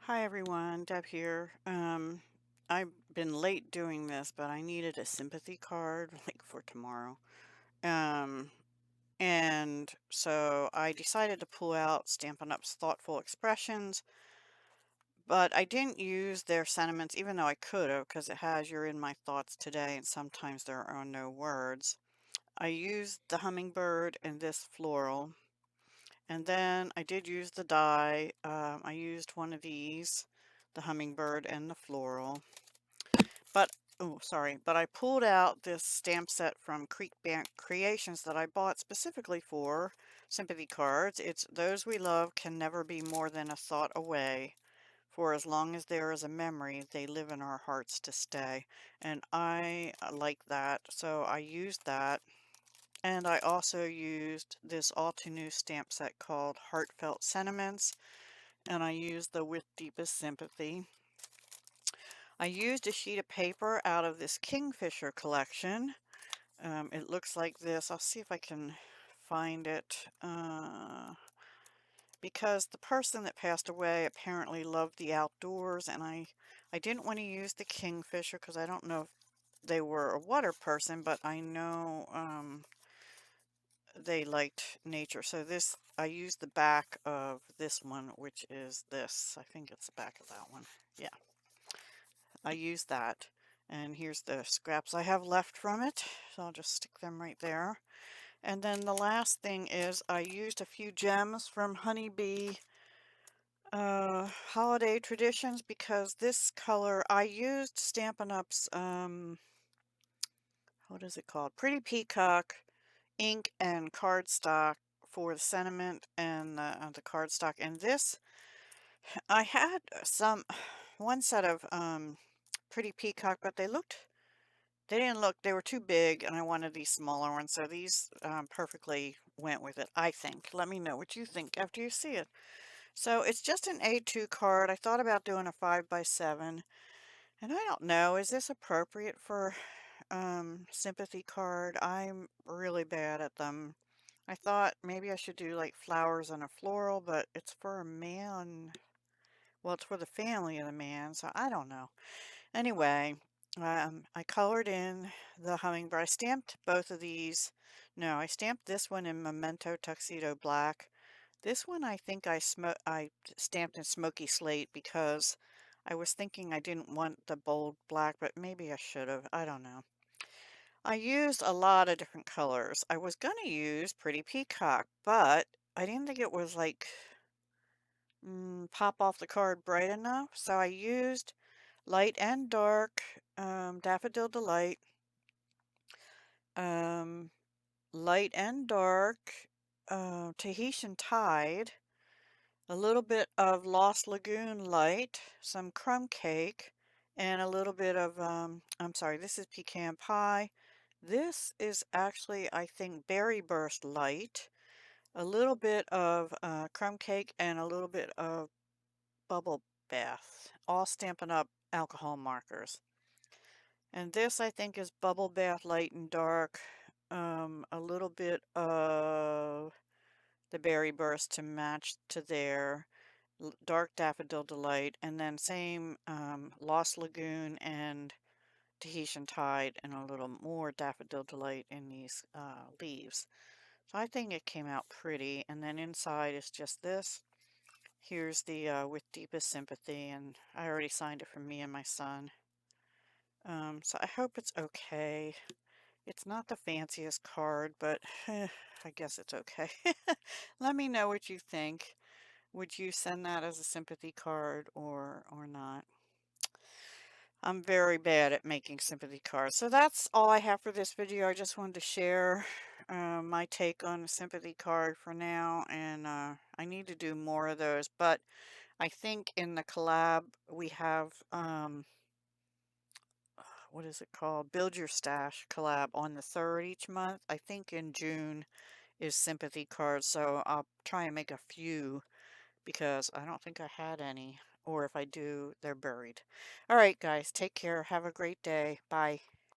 Hi everyone, Deb here. I've been late doing this, but I needed a sympathy card like for tomorrow. Um, and so I decided to pull out Stampin' Up's Thoughtful Expressions, but I didn't use their sentiments, even though I could have, because it has "You're in my thoughts today," and sometimes there are no words. I used the hummingbird and this floral, and then I did use the die. I used one of these, the hummingbird and the floral. But, oh, sorry, but I pulled out this stamp set from Creek Bank Creations that I bought specifically for sympathy cards. It's "Those we love can never be more than a thought away. For as long as there is a memory, they live in our hearts to stay." And I like that, so I used that. And I also used this all too new stamp set called Heartfelt Sentiments, and I used the With Deepest Sympathy. I used a sheet of paper out of this Kingfisher collection. It looks like this. I'll see if I can find it. Because the person that passed away apparently loved the outdoors, and I didn't want to use the Kingfisher because I don't know if they were a water person, but I know they liked nature. So this, I used the back of this one, which is this. I think it's the back of that one. Yeah. I used that, and here's the scraps I have left from it, so I'll just stick them right there. And then the last thing is I used a few gems from Honeybee Holiday Traditions, because this color, I used Stampin' Up's, what is it called? Pretty Peacock ink and cardstock for the sentiment and the cardstock. And this, I had one set of Pretty Peacock, but they didn't look, they were too big, and I wanted these smaller ones, so these perfectly went with it, I think. Let me know what you think after you see it. So it's just an A2 card. I thought about doing a 5x7, and I don't know, is this appropriate for sympathy card? I'm really bad at them. I thought maybe I should do like flowers and a floral, but it's for a man. Well, it's for the family of the man, so I don't know. Anyway, I colored in the hummingbird. I stamped both of these. No, I stamped this one in Memento Tuxedo Black. This one I think I stamped in Smoky Slate because I was thinking I didn't want the bold black, but maybe I should have. I don't know. I used a lot of different colors. I was going to use Pretty Peacock, but I didn't think it was like pop off the card bright enough. So I used light and dark, Daffodil Delight, um, light and dark, Tahitian Tide, a little bit of Lost Lagoon Light, some Crumb Cake, and a little bit of, I'm sorry, this is Pecan Pie. This is actually, I think, Berry Burst Light, a little bit of Crumb Cake, and a little bit of Bubble Bath, all Stampin' Up alcohol markers. And this, I think, is Bubble Bath Light and Dark, a little bit of the Berry Burst to match to their Dark Daffodil Delight, and then same Lost Lagoon and Tahitian Tide, and a little more Daffodil Delight in these leaves. So I think it came out pretty. And then inside is just this. Here's the With Deepest Sympathy, and I already signed it for me and my son. So I hope it's okay. It's not the fanciest card, but I guess it's okay. Let me know what you think. Would you send that as a sympathy card or not? I'm very bad at making sympathy cards. So that's all I have for this video. I just wanted to share my take on a sympathy card for now, and I need to do more of those. But I think in the collab we have what is it called? Build Your Stash collab on the 3rd each month. I think in June is sympathy cards, so I'll try and make a few because I don't think I had any, or if I do, they're buried. All right, guys, take care. Have a great day. Bye.